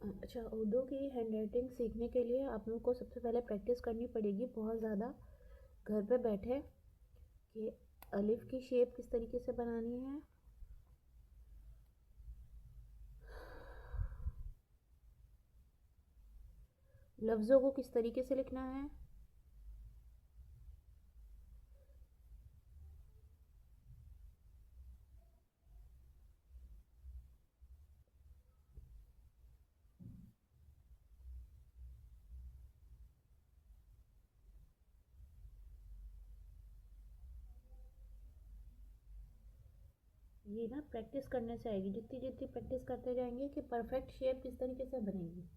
अच्छा, उर्दू की hand writing सीखने के लिए आप लोगों को सबसे पहले प्रैक्टिस करनी पड़ेगी बहुत ज़्यादा, घर पे बैठे, कि अलिफ की शेप किस तरीके से बनानी है, लफ्ज़ों को किस तरीके से लिखना है, ये ना प्रैक्टिस करने से आएगी। जितनी जितनी प्रैक्टिस करते जाएंगे कि परफेक्ट शेप किस तरीके से बनेगी।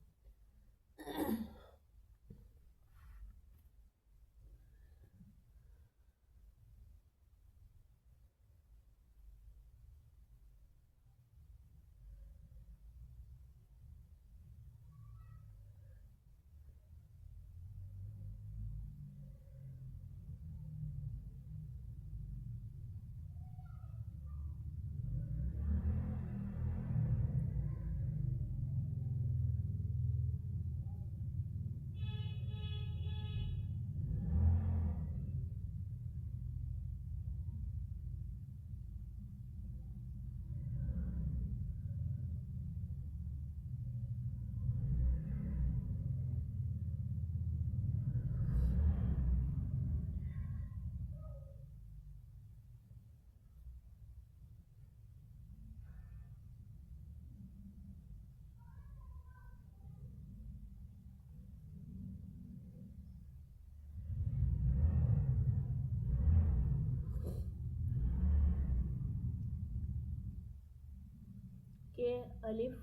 कि अलिफ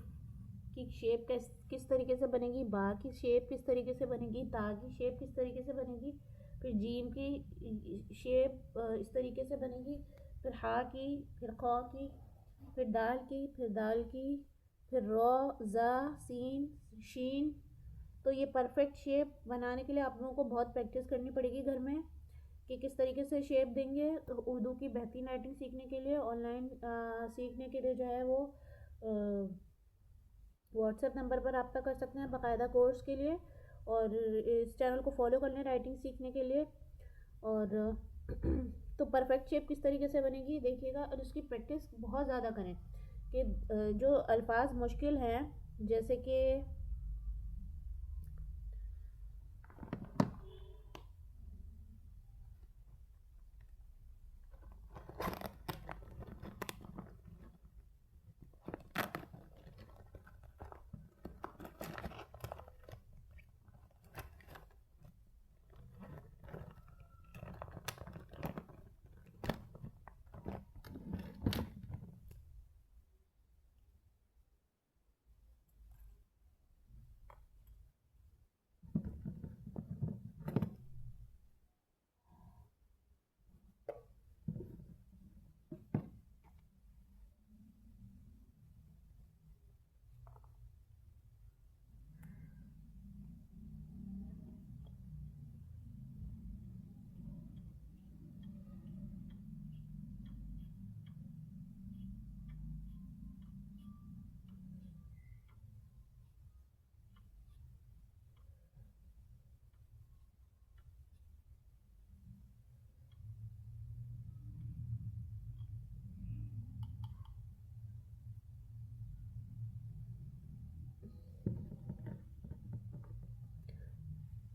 की शेप किस तरीके से बनेगी, बा की शेप किस तरीके से बनेगी, ता की शेप किस तरीके से बनेगी, फिर जीम की शेप इस तरीके से बनेगी, फिर हा की, फिर खौ की, फिर दाल की, फिर दाल की, फिर रो, ज़ा, सीन, शीन। तो ये परफेक्ट शेप बनाने के लिए आप लोगों को बहुत प्रैक्टिस करनी पड़ेगी घर में, कि किस तरीके से शेप देंगे। उर्दू की बेहतरीन राइटिंग सीखने के लिए, ऑनलाइन सीखने के लिए जो है वो व्हाट्सएप नंबर पर रब्ता कर सकते हैं बाकायदा कोर्स के लिए, और इस चैनल को फॉलो कर लें राइटिंग सीखने के लिए। और तो परफेक्ट शेप किस तरीके से बनेगी देखिएगा, और उसकी प्रैक्टिस बहुत ज़्यादा करें, कि जो अल्फाज मुश्किल हैं, जैसे कि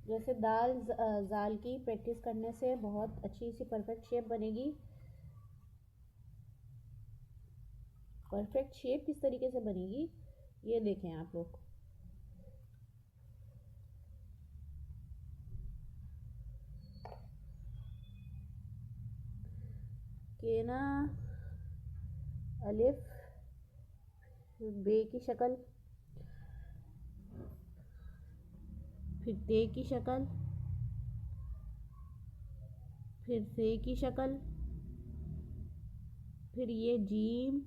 जैसे दाल जाल की प्रैक्टिस करने से बहुत अच्छी सी परफेक्ट शेप बनेगी। परफेक्ट शेप किस तरीके से बनेगी ये देखें आप लोग। के ना अलिफ, बे की शक्ल, फिर ते की शक्ल, फिर से की शक्ल, फिर ये जीम,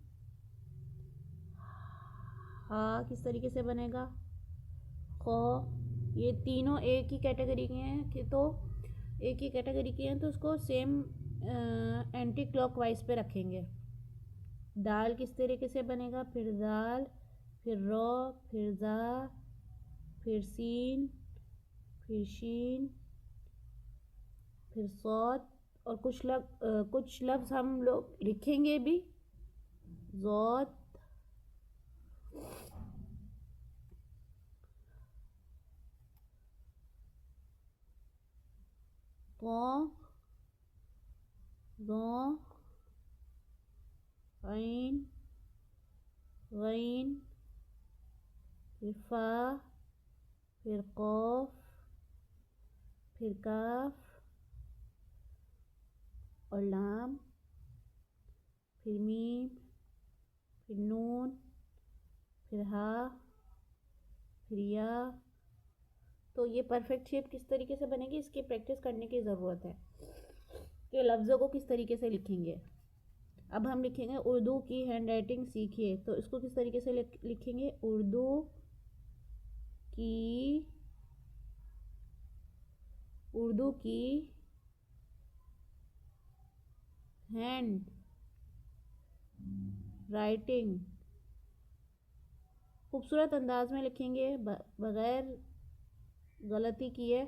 हा किस तरीके से बनेगा, खो। ये तीनों एक ही कैटेगरी के हैं, कि तो एक ही कैटेगरी के हैं, तो उसको सेम एंटी क्लॉकवाइज पे रखेंगे। दाल किस तरीके से बनेगा, फिर दाल, फिर रॉ, फिर ज़ा, फिर सीन, फिर शीन, फिर सौत। और कुछ लफ्ज़ हम लोग लिखेंगे भी, ज़ौत, क़ौं, ज़ौं, ऐन, गैन, फिर फा, फिर क़ाफ, फिर काफ और लाम, फिर मीम, फिर नून, फिर हा, फिर या। तो ये परफेक्ट शेप किस तरीके से बनेगी, इसकी प्रैक्टिस करने की ज़रूरत है कि लफ्ज़ों को किस तरीके से लिखेंगे। अब हम लिखेंगे उर्दू की हैंड राइटिंग सीखिए, तो इसको किस तरीके से लिखेंगे, उर्दू की हैंड राइटिंग खूबसूरत अंदाज में लिखेंगे, बगैर गलती किए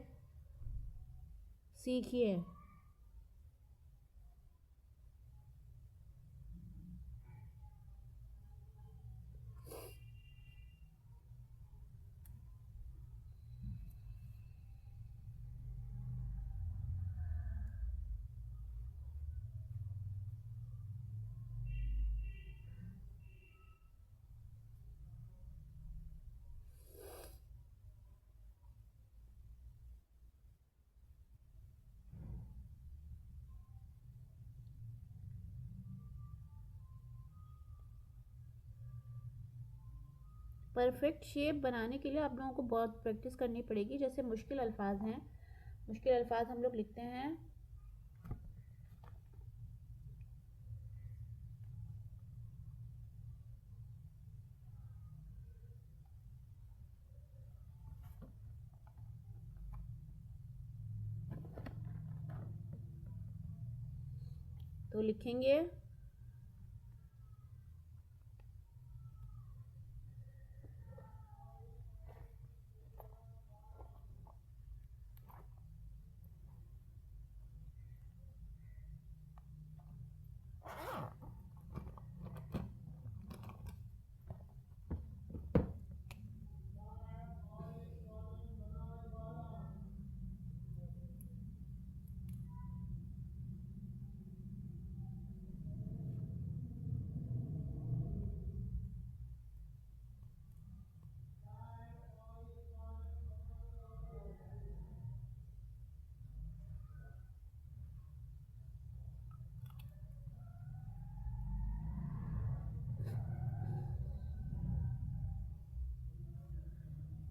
सीखिए। परफेक्ट शेप बनाने के लिए आप लोगों को बहुत प्रैक्टिस करनी पड़ेगी। जैसे मुश्किल अल्फाज हैं, मुश्किल अल्फाज हम लोग लिखते हैं तो लिखेंगे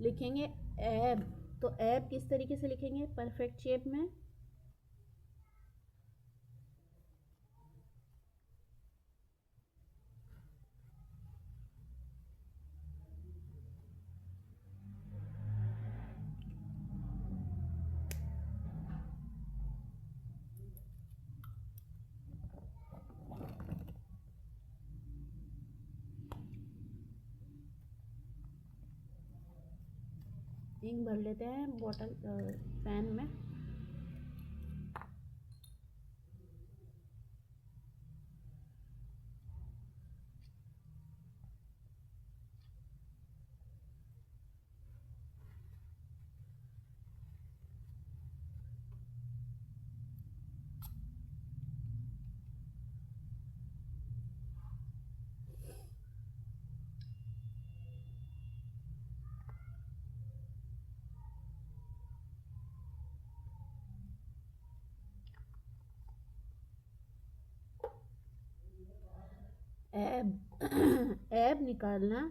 लिखेंगे ऐब। तो ऐब किस तरीके से लिखेंगे परफेक्ट शेप में, इंक भर लेते हैं बॉटल पैन में। ऐब ऐब निकालना,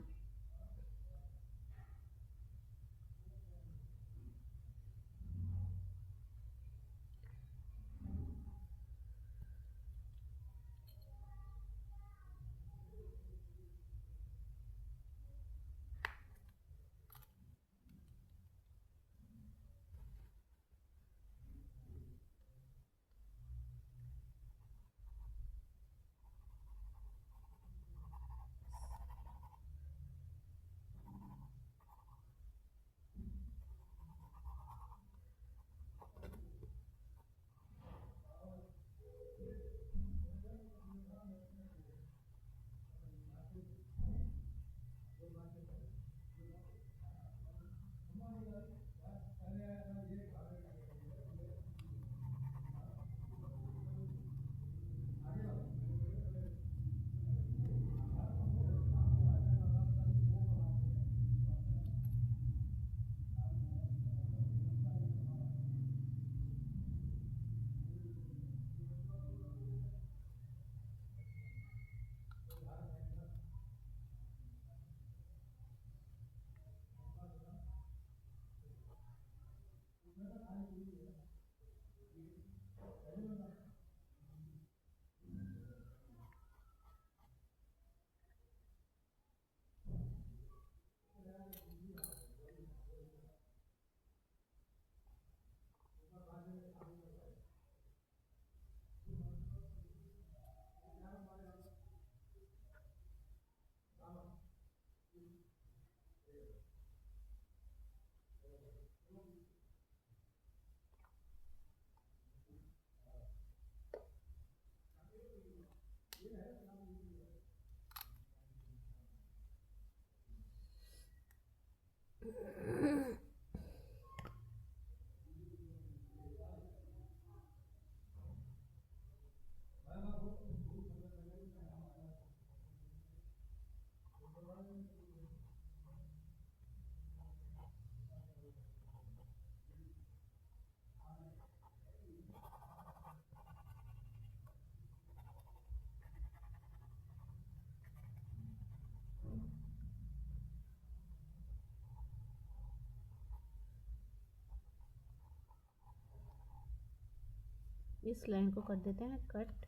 इस लाइन को कर देते हैं कट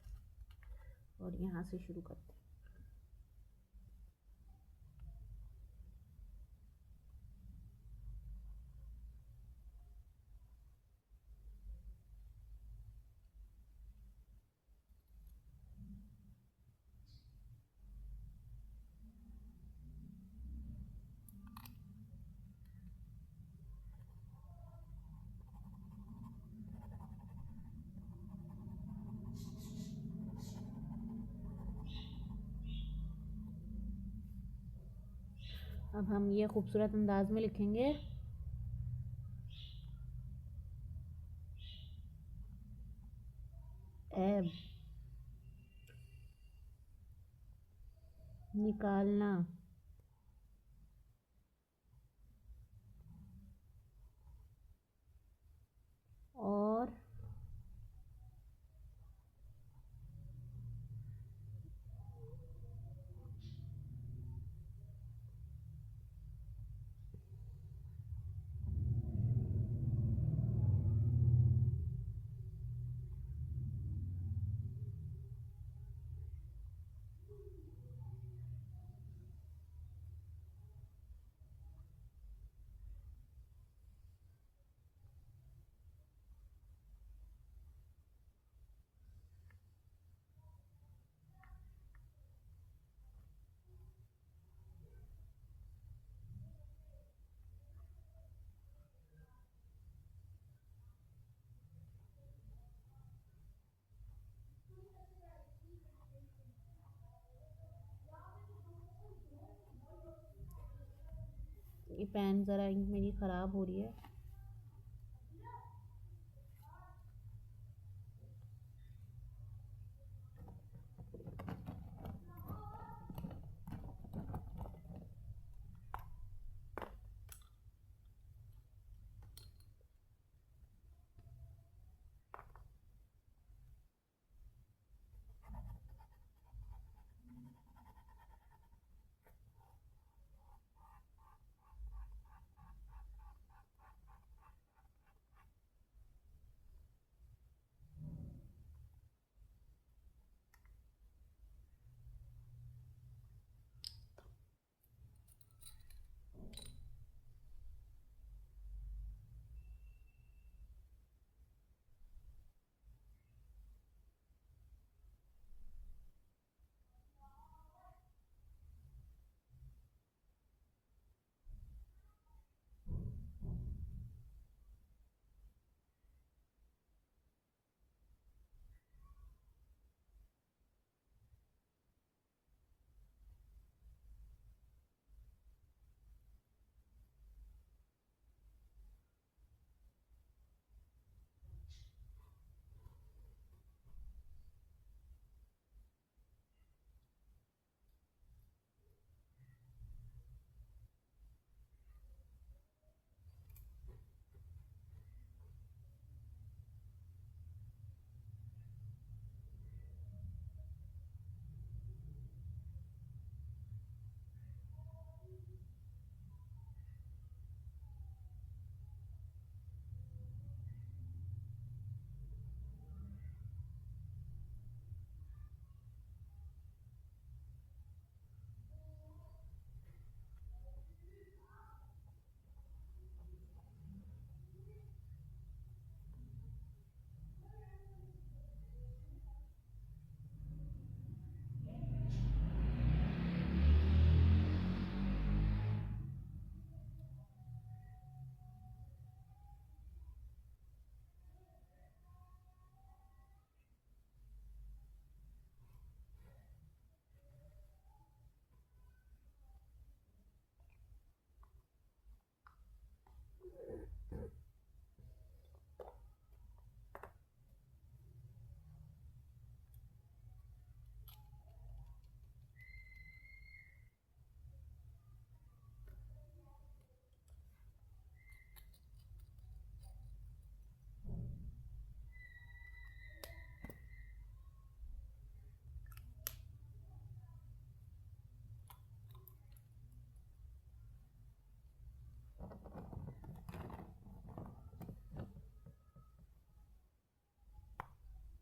और यहाँ से शुरू करते हैं। अब हम ये खूबसूरत अंदाज में लिखेंगे। एब निकालना, और ये पेन ज़रा इंक मेरी ख़राब हो रही है।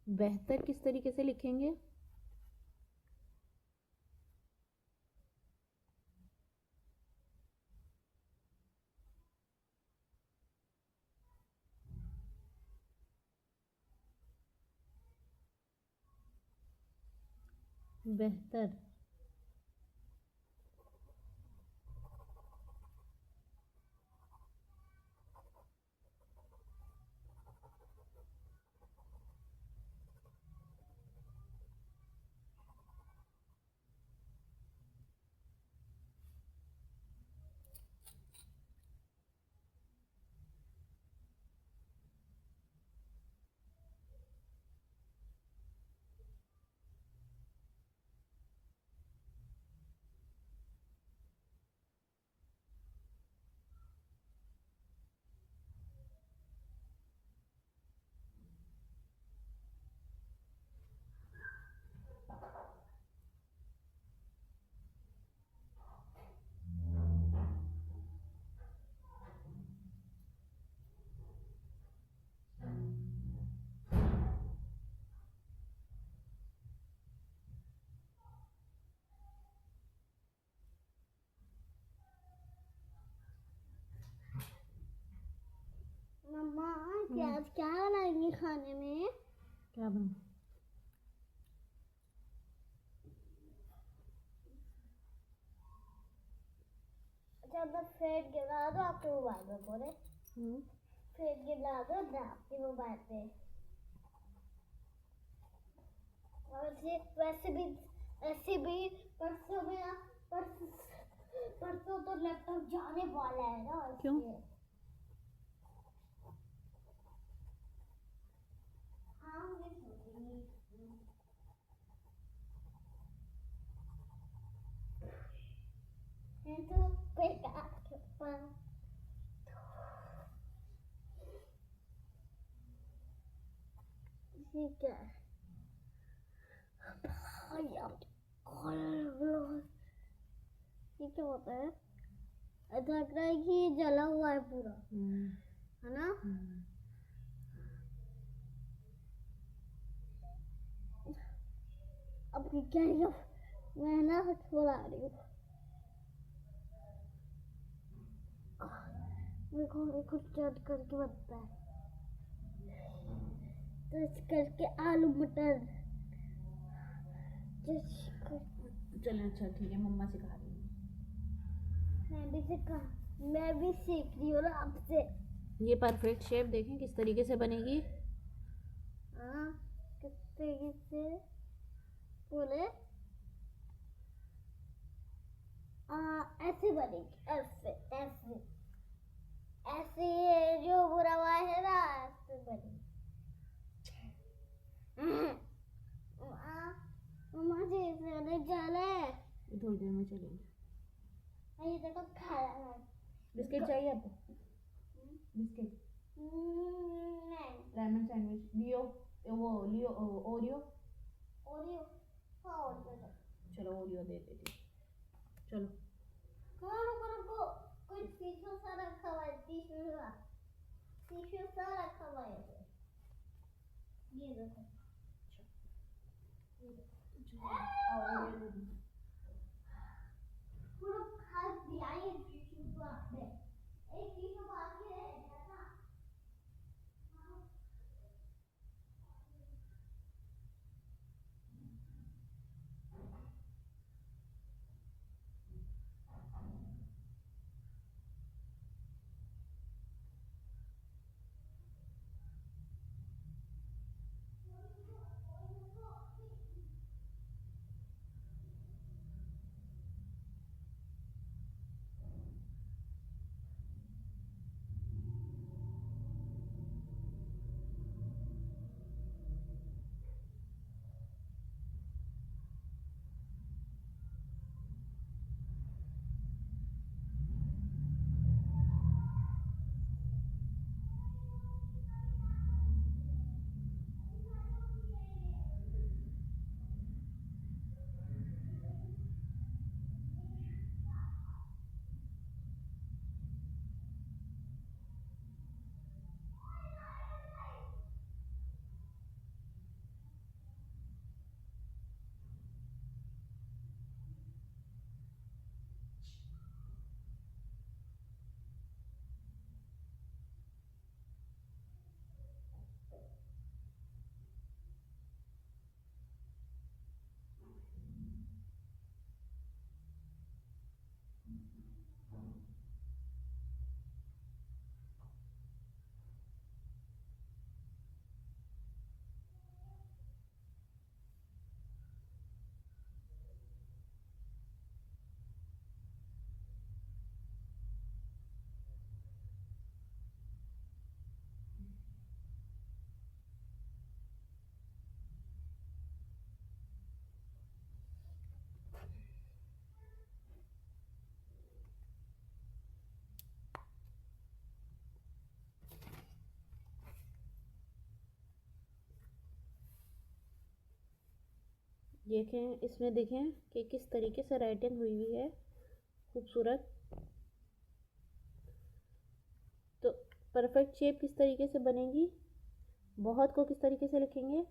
बेहतर किस तरीके से लिखेंगे? बेहतर। मम्मा आज क्या बनाएंगे खाने में? क्या बना? जब मैं फेट गिरा दो आपके मोबाइल में बोले फेट गिरा दो ना आपके मोबाइल पे। वैसे भी परसों तो लैपटॉप जाने वाला है ना। क्यों? हाँ मैं सोचूंगी। मैं तो बेकार पर ठीक है। ये क्या होता है? ऐसा लग रहा है कि ये जला हुआ है पूरा, है ना? अब क्या है? मैं ना छोड़ा रही हूँ। मेरे को चट करके बनता है तो इस करके आलू मटर चलो अच्छा ठीक है, मम्मा सिखा रही हूँ। मैं भी सीख रही हूँ ना आपसे। ये परफेक्ट शेप देखें किस तरीके से बनेगी। हाँ किस तरीके से बोले? ऐसे बनेगी, ऐसे ऐसे ऐसे जो बुरा हुआ है ना ऐसे बनेगी। मम्मा जी मैंने जाना है। थोड़ी देर में चलेंगे। ये देखो खाना है। बिस्किट चाहिए आपको? बिस्किट? नहीं। लेमन सैंडविच लियो, वो लियो ओरियो। ओरियो हाँ ओरियो। चलो ओरियो दे देती। चलो रुको कोई टिश्यू सा रखा हुआ है। टिश्यू सा रखा हुआ है। ये देखो पूरा खा दिया ये टिश्यू को आपने। एक टिश्यू बाकी रह गया ना। देखें, इसमें देखें कि किस तरीके से राइटिंग हुई हुई है, खूबसूरत। तो परफेक्ट शेप किस तरीके से बनेगी, बहुत को किस तरीके से लिखेंगे।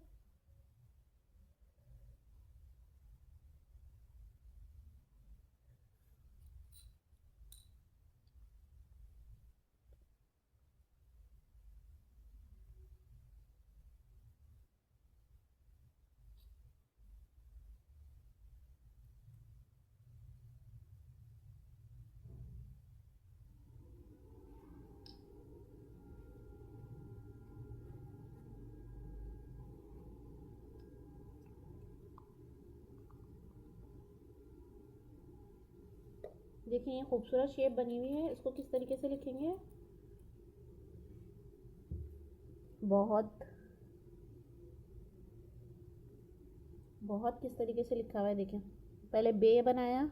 देखिए ये खूबसूरत शेप बनी हुई है, इसको किस तरीके से लिखेंगे। बहुत, बहुत किस तरीके से लिखा हुआ है देखें। पहले बे बनाया,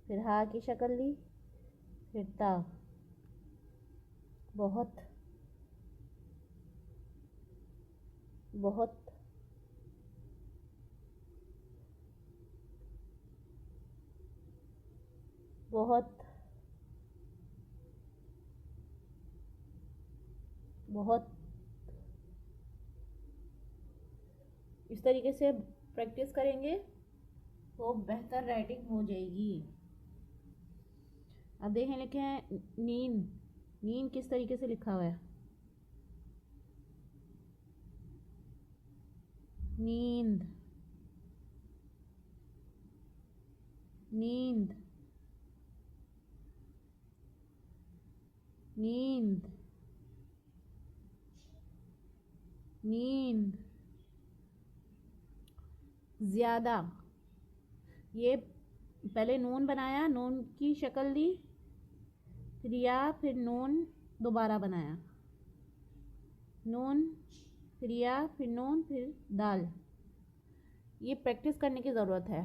फिर हा की शक्ल ली, फिर ता। बहुत, बहुत, बहुत, बहुत। इस तरीके से प्रैक्टिस करेंगे तो बेहतर राइटिंग हो जाएगी। अब देखें, लिखे हैं नींद। नींद किस तरीके से लिखा हुआ है। नींद, नींद, नींद, नींद। ज़्यादा, ये पहले नून बनाया, नून की शक्ल दी, फिर या, फिर नून दोबारा बनाया, नून, फिर या, फिर नून, फिर दाल। ये प्रैक्टिस करने की ज़रूरत है।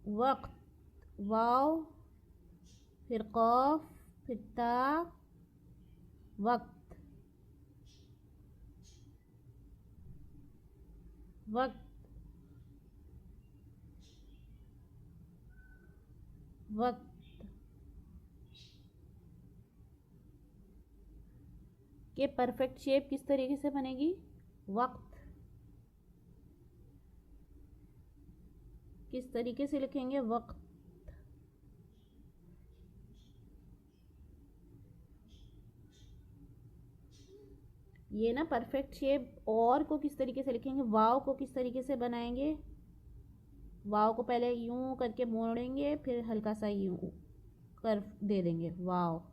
वक्त, वाव, फिर कौफ, फिर ता, वक्त, वक्त, वक्त। के परफेक्ट शेप किस तरीके से बनेगी। वक्त किस तरीके से लिखेंगे। वक्त, ये ना परफेक्ट शेप। और को किस तरीके से लिखेंगे, वाव को किस तरीके से बनाएंगे। वाव को पहले यूं करके मोड़ेंगे, फिर हल्का सा यूं कर दे देंगे। वाव,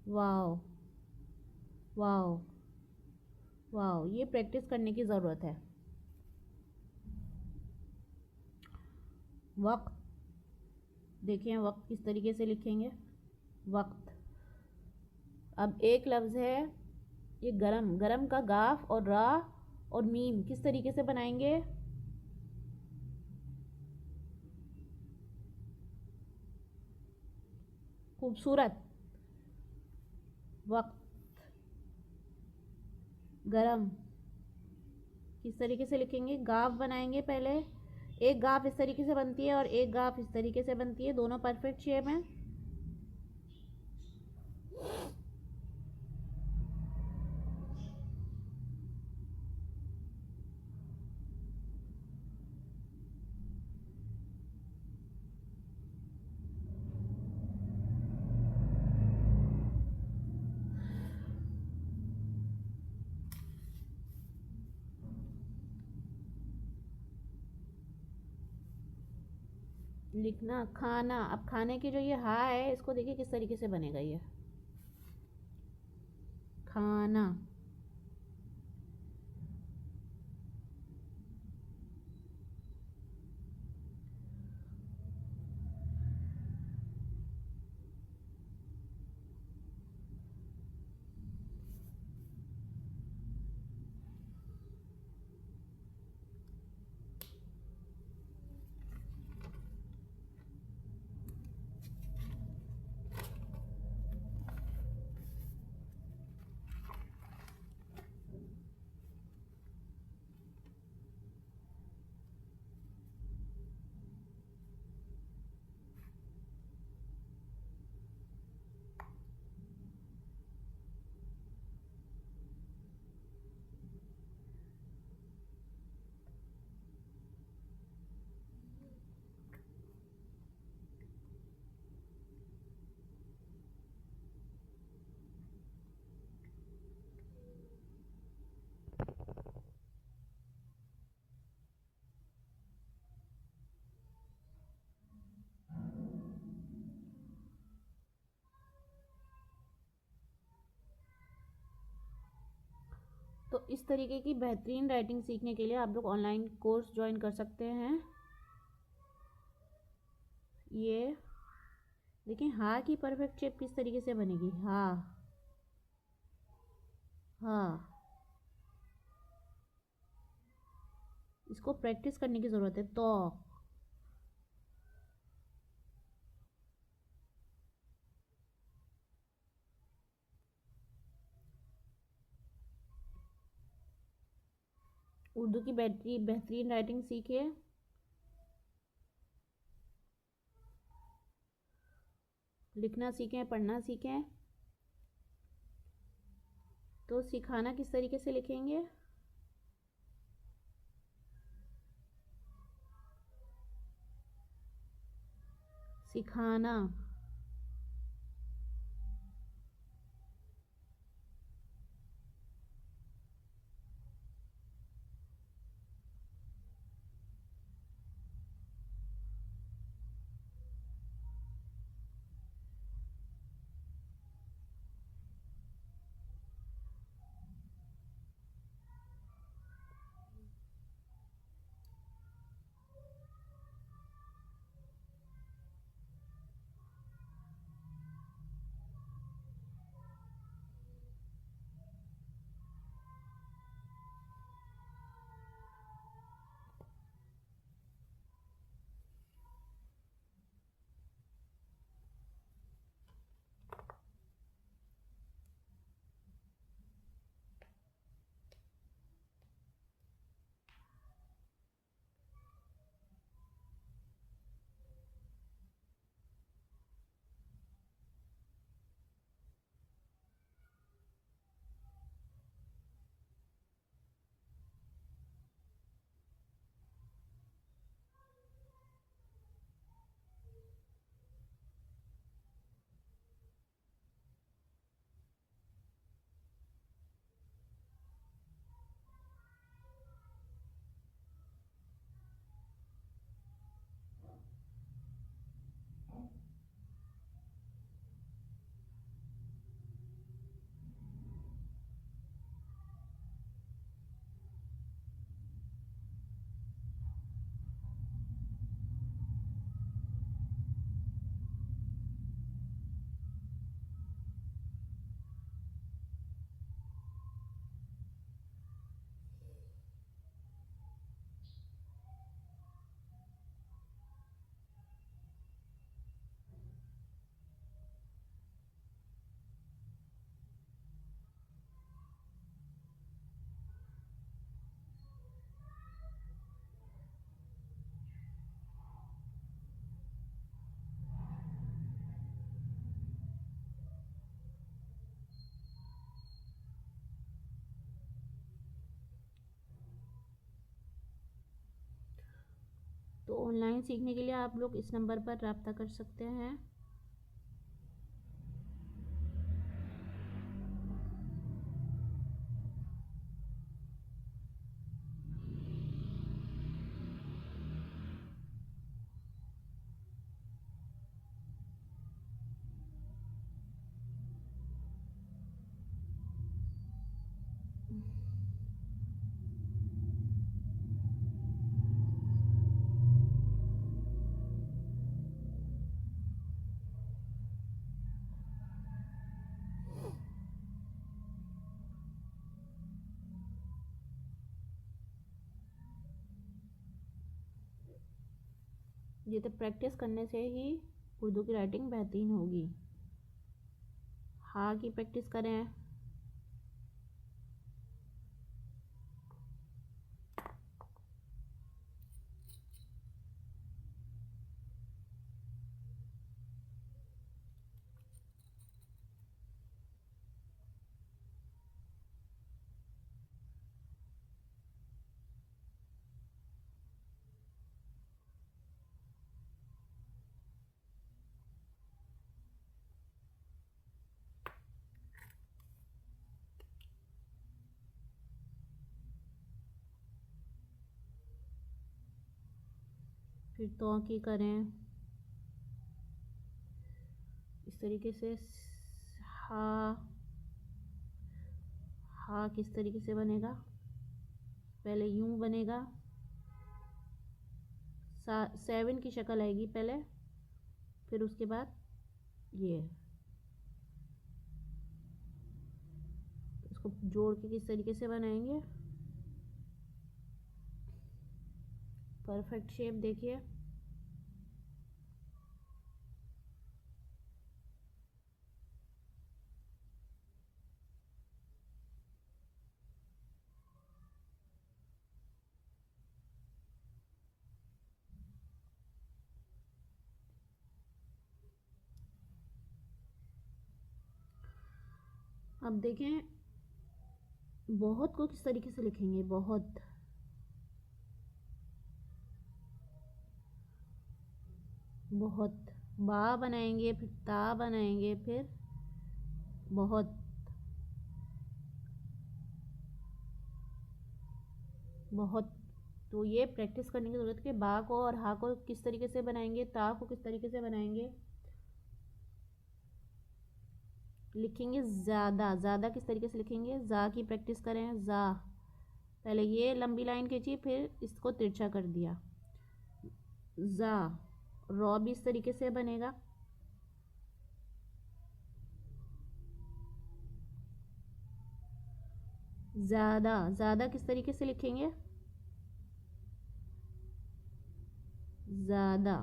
वाव, वाव, वाव। ये प्रैक्टिस करने की ज़रूरत है। वक्त, देखिए वक्त किस तरीके से लिखेंगे। वक्त। अब एक लफ्ज़ है ये गरम। गरम का गाफ और रा और मीम किस तरीके से बनाएंगे। खूबसूरत। वक्त, गरम किस तरीके से लिखेंगे। गाफ बनाएंगे पहले। एक गाफ इस तरीके से बनती है और एक गाफ इस तरीके से बनती है, दोनों परफेक्ट शेप हैं। लिखना खाना। अब खाने की जो ये हा है, इसको देखिए किस तरीके से बनेगा ये खाना। इस तरीके की बेहतरीन राइटिंग सीखने के लिए आप लोग ऑनलाइन कोर्स ज्वाइन कर सकते हैं। ये देखिए हा की परफेक्ट शेप किस तरीके से बनेगी। हा, हा, इसको प्रैक्टिस करने की ज़रूरत है। उर्दू की बेहतरीन राइटिंग सीखिए। लिखना सीखें, पढ़ना सीखें। तो सिखाना किस तरीके से लिखेंगे। सिखाना, तो ऑनलाइन सीखने के लिए आप लोग इस नंबर पर रब्ता कर सकते हैं। ये तो प्रैक्टिस करने से ही उर्दू की राइटिंग बेहतरीन होगी। हा की प्रैक्टिस करें। फिर तो की करें इस तरीके से। हा, हा किस तरीके से बनेगा, पहले यूं बनेगा, 7 की शक्ल आएगी पहले, फिर उसके बाद ये इसको जोड़ के किस तरीके से बनाएंगे, परफेक्ट शेप देखिए। अब देखें बहुत को किस तरीके से लिखेंगे, बहुत, बहुत, बा बनाएंगे, फिर ता बनाएंगे, फिर बहुत, बहुत। तो ये प्रैक्टिस करने की ज़रूरत है कि बा को और हा को किस तरीके से बनाएंगे, ता को किस तरीके से बनाएंगे, लिखेंगे ज़्यादा, ज़्यादा किस तरीके से लिखेंगे, जा की प्रैक्टिस करें, जा, पहले ये लंबी लाइन खींची, फिर इसको तिरछा कर दिया, जा, रॉ भी इस तरीके से बनेगा, ज़्यादा, ज़्यादा किस तरीके से लिखेंगे, ज़्यादा,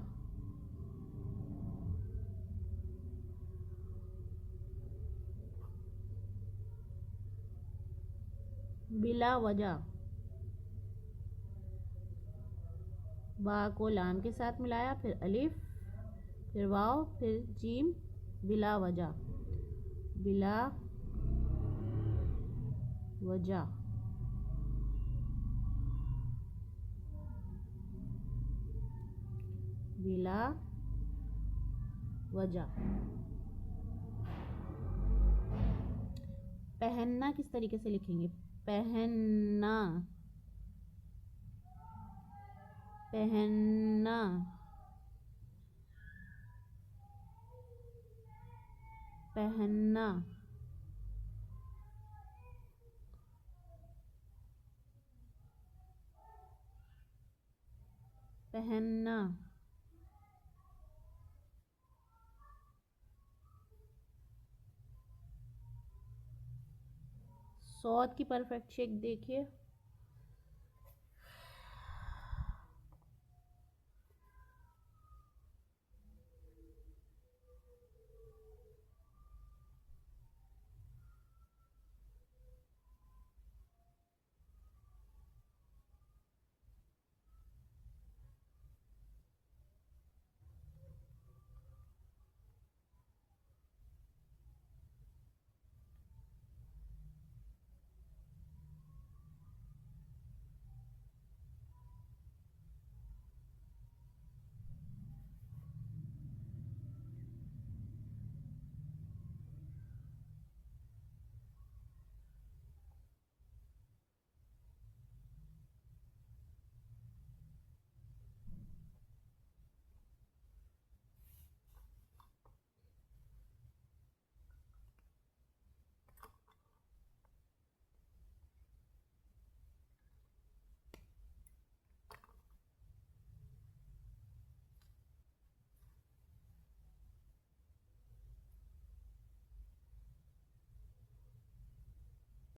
बिला वजह, बा को लाम के साथ मिलाया, फिर अलिफ, फिर वाव, फिर जीम, बिला वजह, बिला वजह, बिला वजह। पहनना किस तरीके से लिखेंगे, पहनना, पहनना, पहनना, पहनना, सौद की परफेक्ट शेप देखिए,